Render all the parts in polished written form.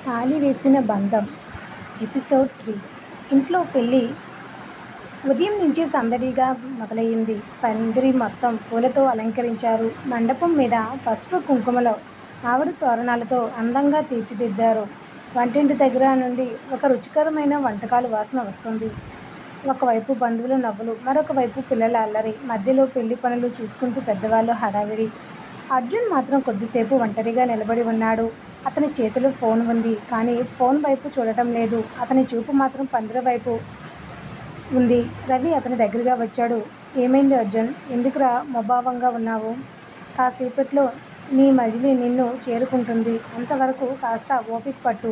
తాళి వేసిన బంధం ఎపిసోడ్ 3. ఇంట్లో పెళ్ళి ఉదయం నుంచి సందడిగా మొదలయ్యింది. పందిరి మొత్తం పూలతో అలంకరించారు. మండపం మీద పసుపు కుంకుమలో ఆవిడ తోరణాలతో అందంగా తీర్చిదిద్దారు. వంటింటి దగ్గర నుండి ఒక రుచికరమైన వంటకాలు వాసన వస్తుంది. ఒకవైపు బంధువుల నవ్వులు, మరొక వైపు పిల్లల అల్లరి, మధ్యలో పెళ్లి పనులు చూసుకుంటూ పెద్దవాళ్ళు హడావిడి. అర్జున్ మాత్రం కొద్దిసేపు ఒంటరిగా నిలబడి ఉన్నాడు. అతని చేతిలో ఫోన్ ఉంది, కానీ ఫోన్ వైపు చూడటం లేదు. అతని చూపు మాత్రం పందిరి వైపు ఉంది. రవి అతని దగ్గరగా వచ్చాడు. ఏమైంది అర్జున్, ఎందుకురా ముభావంగా ఉన్నావు? కాసేపట్లో నీ మజిలీ నిన్ను చేరుకుంటుంది. అంతవరకు కాస్త ఓపిక పట్టు.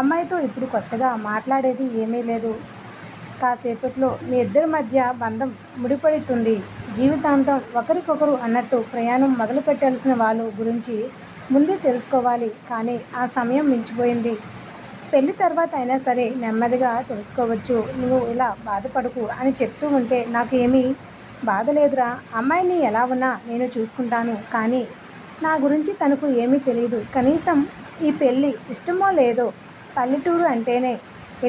అమ్మాయితో ఇప్పుడు కొత్తగా మాట్లాడేది ఏమీ లేదు. కాసేపట్లో మీ ఇద్దరి మధ్య బంధం ముడిపడుతుంది. జీవితాంతం ఒకరికొకరు అన్నట్టు ప్రయాణం మొదలు పెట్టాల్సిన వాళ్ళ గురించి ముందే తెలుసుకోవాలి. కానీ ఆ సమయం మించిపోయింది. పెళ్లి తర్వాత అయినా సరే నెమ్మదిగా తెలుసుకోవచ్చు. నువ్వు ఇలా బాధపడకు అని చెప్తూ ఉంటే నాకు ఏమీ బాధ లేదురా. అమ్మాయిని ఎలా ఉన్నా నేను చూసుకుంటాను. కానీ నా గురించి తనకు ఏమీ తెలియదు. కనీసం ఈ పెళ్ళి ఇష్టమో లేదో పల్లెటూరు అంటేనే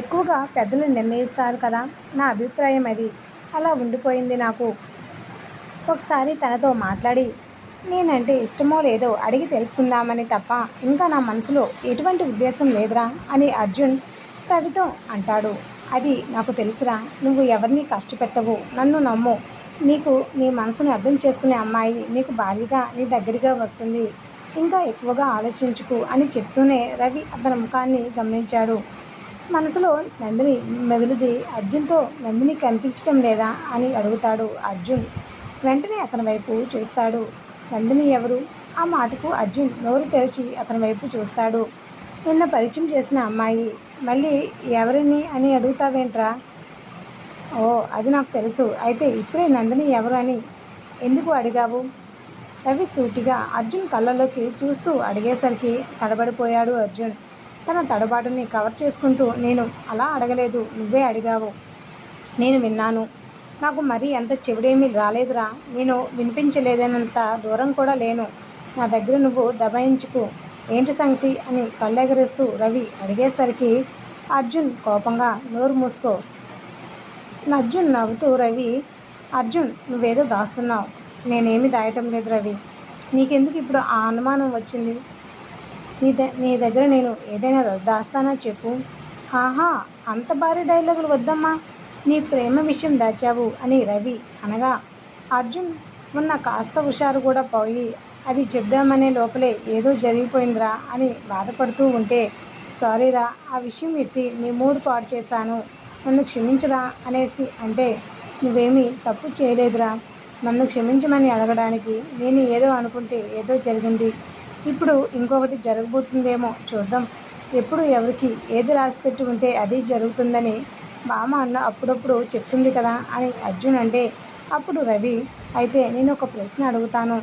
ఎక్కువగా పెద్దలు నిర్ణయిస్తారు కదా. నా అభిప్రాయం అది. అలా ఉండిపోయింది నాకు. ఒకసారి తనతో మాట్లాడి నేనంటే ఇష్టమో లేదో అడిగి తెలుసుకుందామని తప్ప ఇంకా నా మనసులో ఎటువంటి ఉద్దేశం లేదురా అని అర్జున్ రవితో అంటాడు. అది నాకు తెలుసురా. నువ్వు ఎవరిని కష్టపెట్టవు. నన్ను నమ్ము. నీకు నీ మనసును అర్థం చేసుకునే అమ్మాయి నీకు భారీగా నీ దగ్గరగా వస్తుంది. ఇంకా ఎక్కువగా ఆలోచించుకు అని చెప్తూనే రవి అతని ముఖాన్ని గమనించాడు. మనసులో నందిని మెదులుది. అర్జున్తో నందిని కనిపించడం లేదా అని అడుగుతాడు అర్జున్. వెంటనే అతని వైపు చూస్తాడు. నందిని ఎవరు? ఆ మాటకు అర్జున్ నోరు తెరిచి అతని వైపు చూస్తాడు. నిన్న పరిచయం చేసిన అమ్మాయి. మళ్ళీ ఎవరిని అని అడుగుతావేంట్రా? ఓ, అది నాకు తెలుసు. అయితే ఇప్పుడే నందిని ఎవరు అని ఎందుకు అడిగావు? రవి సూటిగా అర్జున్ కళ్ళలోకి చూస్తూ అడిగేసరికి తడబడిపోయాడు అర్జున్. తన తడబాటుని కవర్ చేసుకుంటూ నేను అలా అడగలేదు, నువ్వే అడిగావు. నేను విన్నాను. నాకు మరీ అంత చెవిడేమీ రాలేదురా. నేను వినిపించలేదనంత దూరం కూడా లేను. నా దగ్గర నువ్వు దబాయించుకు. ఏంటి సంగతి అని కళ్ళెగరేస్తూ రవి అడిగేసరికి అర్జున్ కోపంగా నోరు మూసుకో. అర్జున్ నవ్వుతూ రవి, అర్జున్ నువ్వేదో దాస్తున్నావు. నేనేమీ దాయటం లేదు రవి. నీకెందుకు ఇప్పుడు ఆ అనుమానం వచ్చింది? నీ దగ్గర నేను ఏదైనా దాస్తానా చెప్పు. ఆహా, అంత భారీ డైలాగులు వద్దమ్మా. నీ ప్రేమ విషయం దాచావు అని రవి అనగా అర్జున్ ఉన్న కాస్త హుషారు కూడా పోయి అది చెప్దామనే లోపలే ఏదో జరిగిపోయిందిరా అని బాధపడుతూ ఉంటే సారీరా, ఆ విషయం ఎత్తి నీ మూడు పాడు చేశాను, నన్ను క్షమించురా అనేసి అంటే నువ్వేమీ తప్పు చేయలేదురా. నన్ను క్షమించమని అడగడానికి నేను ఏదో అనుకుంటే ఏదో జరిగింది. ఇప్పుడు ఇంకొకటి జరగబోతుందేమో చూద్దాం. ఎప్పుడు ఎవరికి ఏది రాసిపెట్టి ఉంటే అది జరుగుతుందని బామ్మ అన్న అప్పుడప్పుడు చెప్తుంది కదా అని అర్జున్ అంటే అప్పుడు రవి అయితే నేను ఒక ప్రశ్న అడుగుతాను.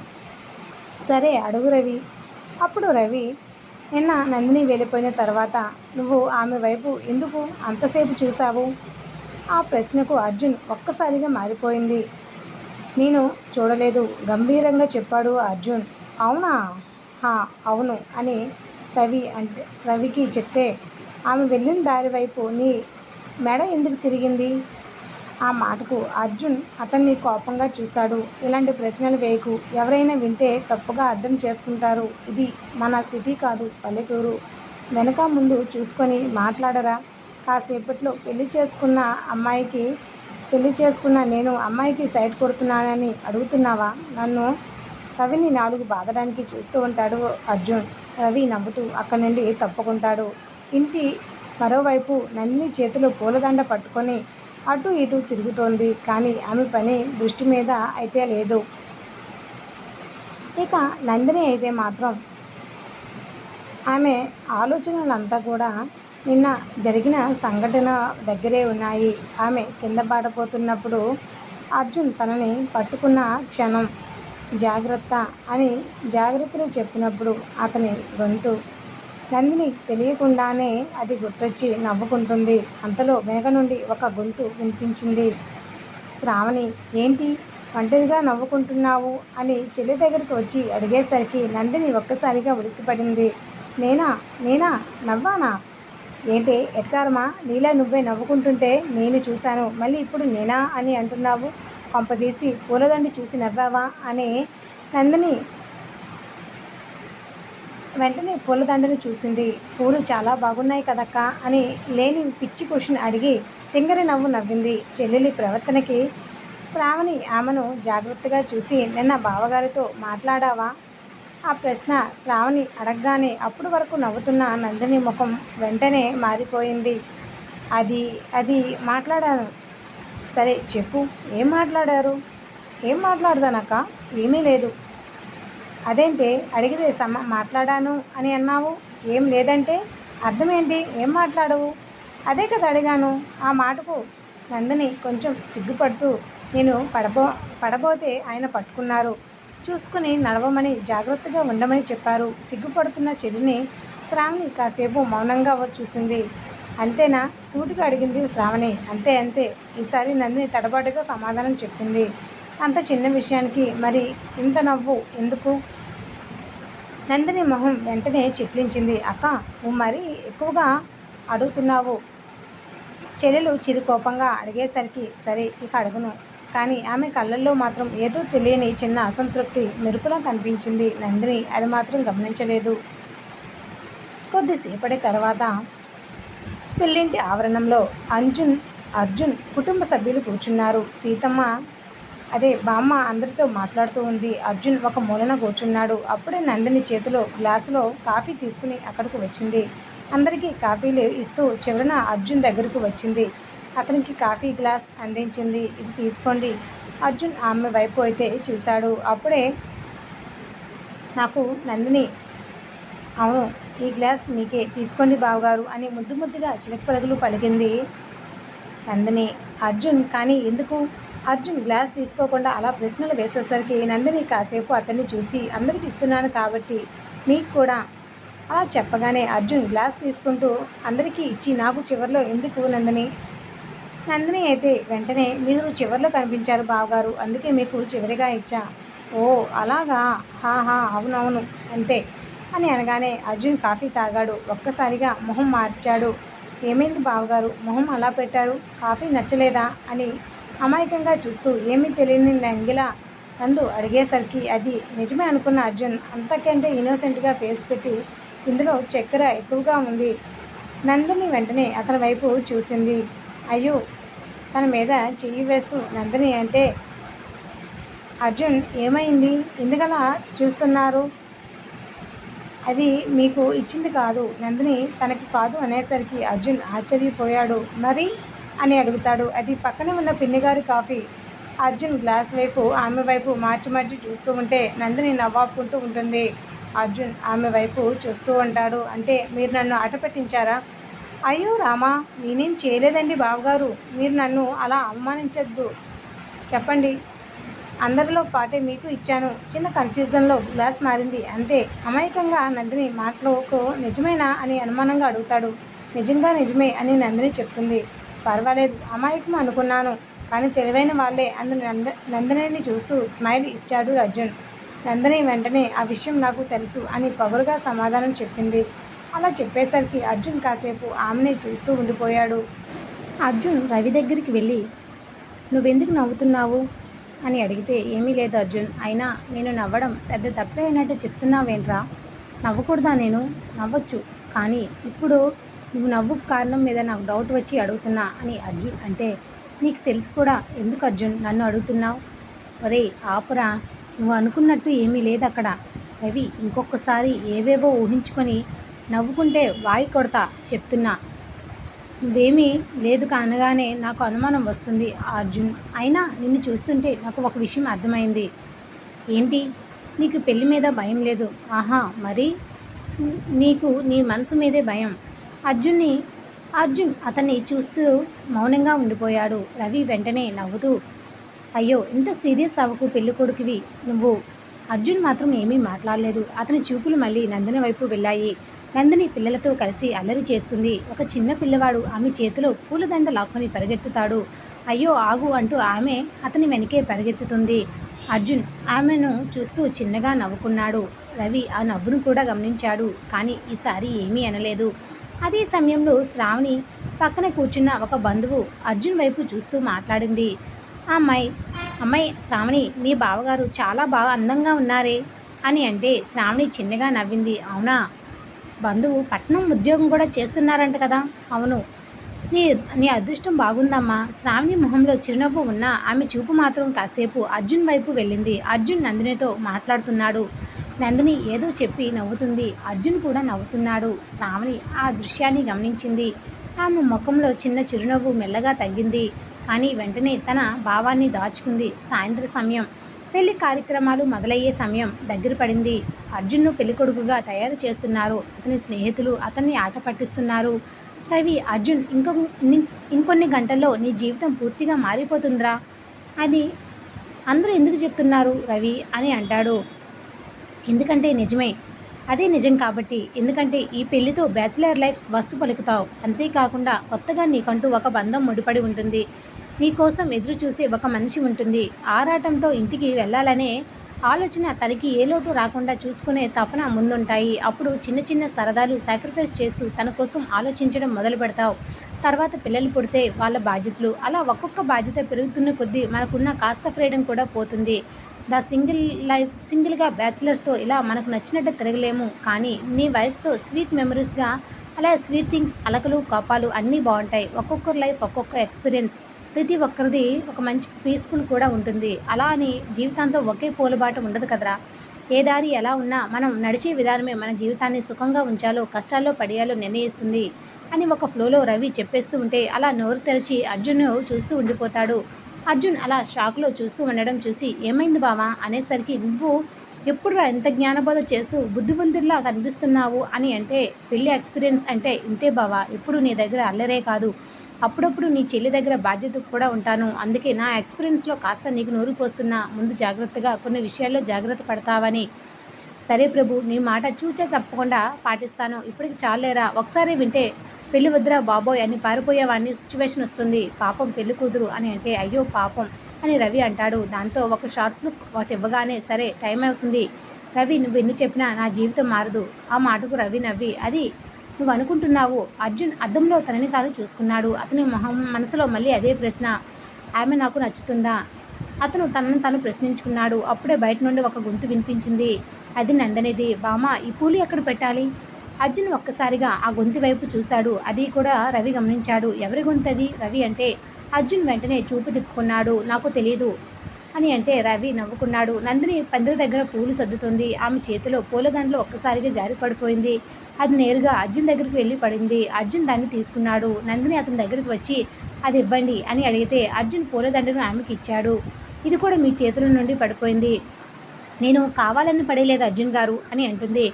సరే అడుగు రవి. అప్పుడు రవి, నిన్న నందిని వెళ్ళిపోయిన తర్వాత నువ్వు ఆమె వైపు ఎందుకు అంతసేపు చూసావు? ఆ ప్రశ్నకు అర్జున్ ఒక్కసారిగా మారిపోయింది. నేను చూడలేదు, గంభీరంగా చెప్పాడు అర్జున్. అవునా? అవును అని రవికి చెప్తే ఆమె వెళ్ళిన దారి వైపు నీ మెడ ఎందుకు తిరిగింది? ఆ మాటకు అర్జున్ అతన్ని కోపంగా చూశాడు. ఇలాంటి ప్రశ్నలు వేయకు. ఎవరైనా వింటే తప్పుగా అర్థం చేసుకుంటారు. ఇది మన సిటీ కాదు, పల్లెటూరు. వెనక ముందు చూసుకొని మాట్లాడరా. కాసేపట్లో పెళ్లి చేసుకున్న నేను అమ్మాయికి సైట్ కొడుతున్నానని అడుగుతున్నావా నన్ను? రవిని నాలుగు బాధడానికి చూస్తూ ఉంటాడు అర్జున్. రవి నవ్వుతూ అక్కడి నుండి తప్పుకుంటాడు. ఇంటి మరోవైపు నందిని చేతిలో పూలదండ పట్టుకొని అటు ఇటు తిరుగుతోంది. కానీ ఆమె పని దృష్టి మీద అయితే లేదు. ఇక నందిని అయితే మాత్రం ఆమె ఆలోచనలంతా కూడా నిన్న జరిగిన సంఘటన దగ్గరే ఉన్నాయి. ఆమె కింద పడపోతున్నప్పుడు అర్జున్ తనని పట్టుకున్న క్షణం, జాగ్రత్త అని జాగ్రత్తలు చెప్పినప్పుడు అతని గొంతు నందిని తెలియకుండానే అది గుర్తొచ్చి నవ్వుకుంటుంది. అంతలో వెనక నుండి ఒక గొంతు వినిపించింది. శ్రావణి, ఏంటి ఒంటరిగా నవ్వుకుంటున్నావు అని చెల్లి దగ్గరికి వచ్చి అడిగేసరికి నందిని ఒక్కసారిగా ఉలిక్కిపడింది. నేనా నేనా నవ్వానా? ఏంటి ఎట్కారమా? నీలా నువ్వే నవ్వుకుంటుంటే నేను చూశాను, మళ్ళీ ఇప్పుడు నేనా అని అంటున్నావు? కొంపదీసి పూలదండి చూసి నవ్వావా అని నందిని వెంటనే పూలదండను చూసింది. పూలు చాలా బాగున్నాయి కదక్క అని లేని పిచ్చి క్వశ్చన్ అడిగి తింగరి నవ్వు నవ్వింది. చెల్లెలి ప్రవర్తనకి శ్రావణి ఆమెను జాగ్రత్తగా చూసి, నిన్న బావగారితో మాట్లాడావా? ఆ ప్రశ్న శ్రావణి అడగగానే అప్పటి వరకు నవ్వుతున్న నందిని ముఖం వెంటనే మారిపోయింది. అది అది మాట్లాడాను. సరే చెప్పు, ఏం మాట్లాడారు? ఏం మాట్లాడదానక్క? ఏమీ లేదు. అదేంటి అడిగితే మాట్లాడాను అని అన్నావు? ఏం లేదంటే అర్థం ఏంటి? ఏం మాట్లాడవు? అదే కదా అడిగాను. ఆ మాటకు నందిని కొంచెం సిగ్గుపడుతూ, నేను పడబోతే ఆయన పట్టుకున్నారు, చూసుకుని నడవమని జాగ్రత్తగా ఉండమని చెప్పారు. సిగ్గుపడుతున్న చెల్లిని శ్రావణి కాసేపు మౌనంగా చూసింది. అంతేనా? సూటిగా అడిగింది శ్రావణి. అంతే అంతే. ఈసారి నందిని తడబాటుగా సమాధానం చెప్పింది. అంత చిన్న విషయానికి మరి ఇంత నవ్వు ఎందుకు? నందిని మొహం వెంటనే చిట్లించింది. అక్క, నువ్వు మరీ ఎక్కువగా అడుగుతున్నావు. చెల్లెలు చిరుకోపంగా అడిగేసరికి సరే ఇక అడుగును. కానీ ఆమె కళ్ళల్లో మాత్రం ఏదో తెలియని చిన్న అసంతృప్తి మెరుపులా కనిపించింది. నందిని అది మాత్రం గమనించలేదు. కొద్దిసేపటి తర్వాత పెళ్ళింటి ఆవరణంలో అర్జున్ కుటుంబ సభ్యులు కూర్చున్నారు. సీతమ్మ బామ్మ అందరితో మాట్లాడుతూ ఉంది. అర్జున్ ఒక మూలన కూర్చున్నాడు. అప్పుడే నందిని చేతిలో గ్లాసులో కాఫీ తీసుకుని అక్కడికి వచ్చింది. అందరికీ కాఫీలు ఇస్తూ చివరన అర్జున్ దగ్గరకు వచ్చింది. అతనికి కాఫీ గ్లాస్ అందించింది. ఇది తీసుకోండి. అర్జున్ ఆమె వైపు అయితే చూశాడు. అప్పుడే నాకు నందిని, అవును ఈ గ్లాస్ నీకే, తీసుకోండి బావగారు అని ముద్దుగా చిలక పలుకులు పలికింది నందిని. అర్జున్ కానీ ఎందుకు? అర్జున్ గ్లాస్ తీసుకోకుండా అలా ప్రశ్నలు వేసేసరికి నందిని కాసేపు అతన్ని చూసి, అందరికి ఇస్తున్నాను కాబట్టి మీకు కూడా అలా చెప్పగానే అర్జున్ గ్లాస్ తీసుకుంటూ అందరికీ ఇచ్చి నాకు చివరిలో ఎందుకు నందిని అయితే వెంటనే మీరు చివరిలో కనిపించారు బావగారు, అందుకే మీకు చివరిగా ఇచ్చా. ఓ అలాగా, హాహా అవునవును అంతే అని అనగానే అర్జున్ కాఫీ తాగాడు. ఒక్కసారిగా మొహం మార్చాడు. ఏమైంది బావగారు మొహం అలా పెట్టారు? కాఫీ నచ్చలేదా అని అమాయకంగా చూస్తూ ఏమీ తెలియని నంగిలా నందు అడిగేసరికి అది నిజమే అనుకున్న అర్జున్ అంతకంటే ఇన్నోసెంట్గా ఫేస్ పెట్టి, ఇందులో చక్కెర ఎక్కువగా ఉంది. నందిని వెంటనే అతని వైపు చూసింది. అయ్యో తన మీద చెయ్యి వేస్తూ నందిని అంటే, అర్జున్ ఏమైంది? ఎందుకలా చూస్తున్నారు? అది మీకు ఇచ్చింది కాదు. నందిని తనకి కాదు అనేసరికి అర్జున్ ఆశ్చర్యపోయాడు. మరి అని అడుగుతాడు. అది పక్కనే ఉన్న పిన్నిగారి కాఫీ. అర్జున్ గ్లాస్ వైపు ఆమె వైపు మార్చి చూస్తూ ఉంటే నందిని నవ్వాపుకుంటూ ఉంటుంది. అర్జున్ ఆమె వైపు చూస్తూ ఉంటాడు. అంటే మీరు నన్ను ఆట పట్టించారా? అయ్యో రామా, నేనేం చేయలేదండి బావగారు, మీరు నన్ను అలా అవమానించద్దు. చెప్పండి, అందరిలో పాటే మీకు ఇచ్చాను. చిన్న కన్ఫ్యూజన్లో గ్లాస్ మారింది అంతే. అమాయకంగా నందిని మాటలకు నిజమేనా అని అనుమానంగా అడుగుతాడు. నిజమే అని నందిని చెప్తుంది. పర్వాలేదు, అమాయకం అనుకున్నాను కానీ తెలివైన వాళ్ళే అందు నందినిని చూస్తూ స్మైల్ ఇచ్చాడు అర్జున్. నందిని వెంటనే ఆ విషయం నాకు తెలుసు అని పొగరుగా సమాధానం చెప్పింది. అలా చెప్పేసరికి అర్జున్ కాసేపు ఆమెని చూస్తూ ఉండిపోయాడు. అర్జున్ రవి దగ్గరికి వెళ్ళి, నువ్వెందుకు నవ్వుతున్నావు అని అడిగితే, ఏమీ లేదు అర్జున్, అయినా నేను నవ్వడం పెద్ద తప్పే అయినట్టు చెప్తున్నావేంట్రా? నవ్వకూడదా? నేను నవ్వచ్చు, కానీ ఇప్పుడు నువ్వు నవ్వు కారణం మీద నాకు డౌట్ వచ్చి అడుగుతున్నా అని అర్జున్ అంటే, నీకు తెలుసు కూడా ఎందుకు అర్జున్ నన్ను అడుగుతున్నావు? ఒరే ఆపురా, నువ్వు అనుకున్నట్టు ఏమీ లేదు అక్కడ. రవి ఇంకొకసారి ఏవేవో ఊహించుకొని నవ్వుకుంటే వాయి కొడతా చెప్తున్నా. నువ్వేమీ లేదు అనగానే నాకు అనుమానం వస్తుంది అర్జున్. అయినా నిన్ను చూస్తుంటే నాకు ఒక విషయం అర్థమైంది. ఏంటి? నీకు పెళ్లి మీద భయం లేదు. ఆహా, మరి నీకు నీ మనసు మీదే భయం. అర్జున్ అతన్ని చూస్తూ మౌనంగా ఉండిపోయాడు. రవి వెంటనే నవ్వుతూ, అయ్యో ఇంత సీరియస్ అవ్వకు పెళ్ళికొడుకువి నువ్వు. అర్జున్ మాత్రం ఏమీ మాట్లాడలేదు. అతని చూపులు మళ్ళీ నందిని వైపు వెళ్ళాయి. నందిని పిల్లలతో కలిసి అల్లరి చేస్తుంది. ఒక చిన్న పిల్లవాడు ఆమె చేతిలో పూలదండ లాక్కొని పరిగెత్తుతాడు. అయ్యో ఆగు అంటూ ఆమె అతని వెనకే పరిగెత్తుతుంది. అర్జున్ ఆమెను చూస్తూ చిన్నగా నవ్వుకున్నాడు. రవి ఆ నవ్వును కూడా గమనించాడు. కానీ ఈసారి ఏమీ అనలేదు. అదే సమయంలో శ్రావణి పక్కన కూర్చున్న ఒక బంధువు అర్జున్ వైపు చూస్తూ మాట్లాడింది. ఆ అమ్మాయి అమ్మాయి శ్రావణి, మీ బావగారు చాలా బాగా అందంగా ఉన్నారే అని అంటే శ్రావణి చిన్నగా నవ్వింది. అవునా, బంధువు పట్నం ఉద్యోగం కూడా చేస్తున్నారంట కదా. అవును, నీ నీ అదృష్టం బాగుందమ్మా. శ్రావణి మొహంలో చిరునవ్వు ఉన్న ఆమె చూపు మాత్రం కాసేపు అర్జున్ వైపు వెళ్ళింది. అర్జున్ నందినితో మాట్లాడుతున్నాడు. నందిని ఏదో చెప్పి నవ్వుతుంది. అర్జున్ కూడా నవ్వుతున్నాడు. శ్రావణి ఆ దృశ్యాన్ని గమనించింది. ఆమె ముఖంలో చిన్న చిరునవ్వు మెల్లగా తగ్గింది. కానీ వెంటనే తన భావాన్ని దాచుకుంది. సాయంత్రం సమయం, పెళ్లి కార్యక్రమాలు మొదలయ్యే సమయం దగ్గర పడింది. అర్జున్ను పెళ్ళికొడుకుగా తయారు చేస్తున్నారు. అతని స్నేహితులు అతన్ని ఆట పట్టిస్తున్నారు. రవి, అర్జున్ ఇంకొన్ని గంటల్లో నీ జీవితం పూర్తిగా మారిపోతుందిరా అది అందరూ ఎందుకు చెప్తున్నారు రవి అని అంటాడు. ఎందుకంటే నిజమే, అదే నిజం కాబట్టి. ఎందుకంటే ఈ పెళ్లితో బ్యాచిలర్ లైఫ్ స్వస్థ పలుకుతావు. అంతేకాకుండా కొత్తగా నీకంటూ ఒక బంధం ముడిపడి ఉంటుంది. నీకోసం ఎదురు చూసే ఒక మనిషి ఉంటుంది. ఆరాటంతో ఇంటికి వెళ్ళాలనే ఆలోచన తనకి ఏ లోటు రాకుండా చూసుకునే తపన ముందుంటాయి. అప్పుడు చిన్న చిన్న సరదాలు సాక్రిఫైస్ చేస్తూ తన కోసం ఆలోచించడం మొదలు పెడతావు. తర్వాత పిల్లలు పుడితే వాళ్ళ బాధ్యతలు, అలా ఒక్కొక్క బాధ్యత పెరుగుతున్న కొద్దీ మనకున్న కాస్త ఫ్రీడమ్ కూడా పోతుంది. సింగిల్గా బ్యాచిలర్స్తో ఇలా మనకు నచ్చినట్టు తిరగలేము. కానీ నీ వైఫ్స్తో స్వీట్ మెమరీస్గా అలా స్వీట్ థింగ్స్, అలకలు కోపాలు అన్నీ బాగుంటాయి. ఒక్కొక్కరి లైఫ్ ఒక్కొక్క ఎక్స్పీరియన్స్. ప్రతి ఒక్కరిది ఒక మంచి పీస్ఫుల్ కూడా ఉంటుంది. అలా అని జీవితాంతం ఒకే పోలుబాట ఉండదు కదరా. ఏ దారి ఎలా ఉన్నా మనం నడిచే విధానమే మన జీవితాన్ని సుఖంగా ఉంచాలో కష్టాల్లో పడేయాలో నిర్ణయిస్తుంది అని ఒక ఫ్లోలో రవి చెప్పేస్తూ ఉంటే అలా నోరు తెరిచి అర్జున్ చూస్తూ ఉండిపోతాడు. అర్జున్ అలా షాక్లో చూస్తూ ఉండడం చూసి ఏమైంది బావా అనేసరికి, నువ్వు ఎప్పుడు ఎంత జ్ఞానబోధ చేస్తూ బుద్ధిమంతుల్లా కనిపిస్తున్నావు అని అంటే, పెళ్లి ఎక్స్పీరియన్స్ అంటే ఇంతే బావా. ఎప్పుడు నీ దగ్గర అల్లరే కాదు, అప్పుడప్పుడు నీ చెల్లి దగ్గర బాధ్యత కూడా ఉంటాను. అందుకే నా ఎక్స్పీరియన్స్లో కాస్త నీకు నూరు పోస్తున్నా. ముందు జాగ్రత్తగా కొన్ని విషయాల్లో జాగ్రత్త పడతావని. సరే ప్రభు, నీ మాట చూచా చెప్పకుండా పాటిస్తాను. ఇప్పటికి చాలేరా, ఒకసారి వింటే పెళ్లి వద్దురా బాబోయ్ అని పారిపోయేవాడిని సిచ్యువేషన్ వస్తుంది. పాపం పెళ్లి కూతురు అని అంటే, అయ్యో పాపం అని రవి అంటాడు. దాంతో ఒక షార్ట్ లుక్ ఒకటి ఇవ్వగానే, సరే టైం అవుతుంది రవి, నువ్వు ఎన్ని చెప్పినా నా జీవితం మారదు. ఆ మాటకు రవి నవ్వి, అది నువ్వు అనుకుంటున్నావు. అర్జున్ అద్దంలో తనని తాను చూసుకున్నాడు. అతని మనసులో మళ్ళీ అదే ప్రశ్న, ఆమె నాకు నచ్చుతుందా? అతను తనను తాను ప్రశ్నించుకున్నాడు. అప్పుడే బయట నుండి ఒక గొంతు వినిపించింది. అది నందనిది. బామ్మ, ఈ పూలు ఎక్కడ పెట్టాలి? అర్జున్ ఒక్కసారిగా ఆ గొంతు వైపు చూశాడు. అది కూడా రవి గమనించాడు. ఎవరి గొంతు అది? రవి అంటే అర్జున్ వెంటనే చూపు తిప్పుకున్నాడు. నాకు తెలియదు అని అంటే రవి నవ్వుకున్నాడు. నందిని పందిరి దగ్గర పూలు సర్దుతుంది. ఆమె చేతిలో పూలదండలు ఒక్కసారిగా జారి పడిపోయింది. అది నేరుగా అర్జున్ దగ్గరికి వెళ్ళి పడింది. అర్జున్ దాన్ని తీసుకున్నాడు. నందిని అతని దగ్గరికి వచ్చి అది ఇవ్వండి అని అడిగితే అర్జున్ పూలదండను ఆమెకి ఇచ్చాడు. ఇది కూడా మీ చేతుల నుండి పడిపోయింది. నేను కావాలని పడేలేదు అర్జున్ గారు అని అంటుంది.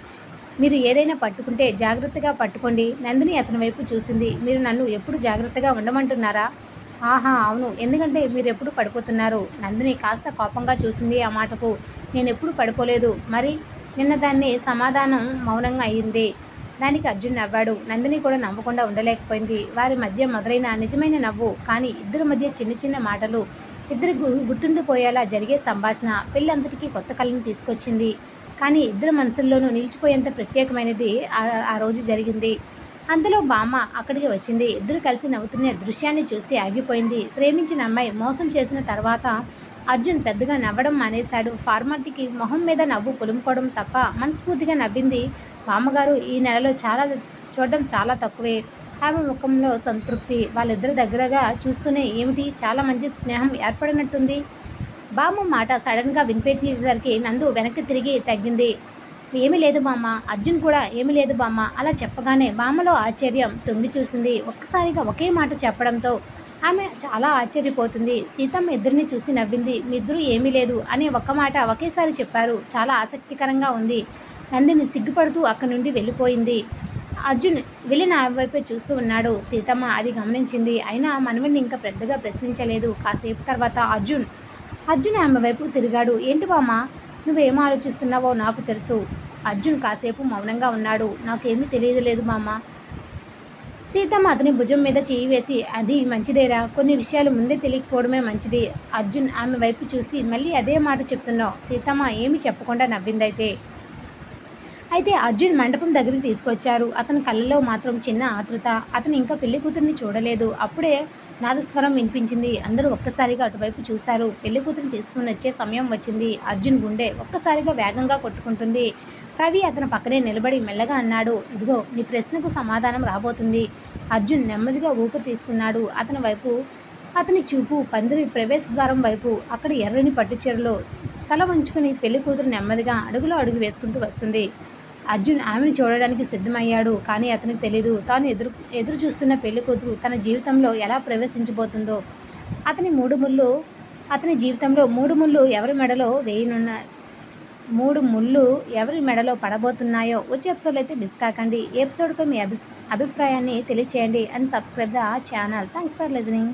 మీరు ఏదైనా పట్టుకుంటే జాగ్రత్తగా పట్టుకోండి. నందిని అతని వైపు చూసింది. మీరు నన్ను ఎప్పుడు జాగ్రత్తగా ఉండమంటున్నారా? ఆహా అవును, ఎందుకంటే మీరు ఎప్పుడు పడిపోతున్నారు. నందిని కాస్త కోపంగా చూసింది ఆ మాటకు. నేను ఎప్పుడు పడిపోలేదు. మరి నిన్న దాన్ని సమాధానం మౌనంగా అయింది. దానికి అర్జున్ నవ్వాడు. నందిని కూడా నవ్వకుండా ఉండలేకపోయింది. వారి మధ్య మొదలైన నిజమైన నవ్వు, కానీ ఇద్దరి మధ్య చిన్న చిన్న మాటలు, ఇద్దరి గుర్తుండిపోయేలా జరిగే సంభాషణ పెళ్ళంతటికీ కొత్త కళను తీసుకొచ్చింది. కానీ ఇద్దరు మనసుల్లోనూ నిలిచిపోయేంత ప్రత్యేకమైనది ఆ రోజు జరిగింది. అంతలో బామ్మ అక్కడికి వచ్చింది. ఇద్దరు కలిసి నవ్వుతున్న దృశ్యాన్ని చూసి ఆగిపోయింది. ప్రేమించిన అమ్మాయి మోసం చేసిన తర్వాత అర్జున్ పెద్దగా నవ్వడం మానేశాడు. ఫార్మాలిటీకి మొహం మీద నవ్వు పులుముకోవడం తప్ప మనస్ఫూర్తిగా నవ్వింది బామ్మగారు ఈ నెలలో చూడడం చాలా తక్కువే. ఆమె ముఖంలో సంతృప్తి. వాళ్ళిద్దరు దగ్గరగా చూస్తూనే, ఏమిటి చాలా మంచి స్నేహం ఏర్పడినట్టుంది. బామ్మ మాట సడన్గా వినిపించేసరికి నందు వెనక్కి తిరిగి తగ్గింది. ఏమీ లేదు బామ్మ. అర్జున్ కూడా ఏమీ లేదు బామ్మ అలా చెప్పగానే బామ్మలో ఆశ్చర్యం తొంగి చూసింది. ఒక్కసారిగా ఒకే మాట చెప్పడంతో ఆమె చాలా ఆశ్చర్యపోతుంది. సీతమ్మ ఇద్దరిని చూసి నవ్వింది. మీ ఇద్దరు ఏమీ లేదు అనే ఒక్క మాట ఒకేసారి చెప్పారు. చాలా ఆసక్తికరంగా ఉంది. నందిని సిగ్గుపడుతూ అక్కడి నుండి వెళ్ళిపోయింది. అర్జున్ వెళ్ళిన ఆమె వైపే చూస్తూ ఉన్నాడు. సీతమ్మ అది గమనించింది. అయినా మనవడిని ఇంకా పెద్దగా ప్రశ్నించలేదు. కాసేపు తర్వాత అర్జున్ ఆమె వైపు తిరిగాడు. ఏంటి బామ్మ, నువ్వేం ఆలోచిస్తున్నావో నాకు తెలుసు. అర్జున్ కాసేపు మౌనంగా ఉన్నాడు. నాకేమీ తెలియదు లేదు బామ్మ. సీతమ్మ అతని భుజం మీద చేయి వేసి, అది మంచిదేరా, కొన్ని విషయాలు ముందే తెలియకపోవడమే మంచిది. అర్జున్ ఆమె వైపు చూసి, మళ్ళీ అదే మాట చెప్తున్నావు. సీతమ్మ ఏమీ చెప్పకుండా నవ్విందైతే. అయితే అర్జున్ మండపం దగ్గరికి తీసుకొచ్చారు. అతని కళ్ళలో మాత్రం చిన్న ఆతృత. అతను ఇంకా పెళ్లి కూతురిని చూడలేదు. అప్పుడే నాదస్వరం వినిపించింది. అందరూ ఒక్కసారిగా అటువైపు చూశారు. పెళ్లి కూతురిని తీసుకుని వచ్చే సమయం వచ్చింది. అర్జున్ గుండె ఒక్కసారిగా వేగంగా కొట్టుకుంటుంది. రవి అతని పక్కనే నిలబడి మెల్లగా అన్నాడు, ఇదిగో నీ ప్రశ్నకు సమాధానం రాబోతుంది. అర్జున్ నెమ్మదిగా ఊపిరి తీసుకున్నాడు. అతని వైపు అతని చూపు పందిరి ప్రవేశ ద్వారం వైపు. అక్కడ ఎర్రని పట్టుచీరలో తల వంచుకుని పెళ్లి కూతురు నెమ్మదిగా అడుగులో అడుగు వేసుకుంటూ వస్తుంది. అర్జున్ ఆమెను చూడడానికి సిద్ధమయ్యాడు. కానీ అతనికి తెలీదు, తాను ఎదురు చూస్తున్న పెళ్లి కూతురు తన జీవితంలో ఎలా ప్రవేశించబోతుందో. అతని జీవితంలో మూడు ముళ్ళు ఎవరి మెడలో ఎవరి మెడలో పడబోతున్నాయో వచ్చే ఎపిసోడ్లో అయితే మిస్ కాకండి. ఈ ఎపిసోడ్పై మీ అభిప్రాయాన్ని తెలియచేయండి and subscribe the channel. Thanks for listening.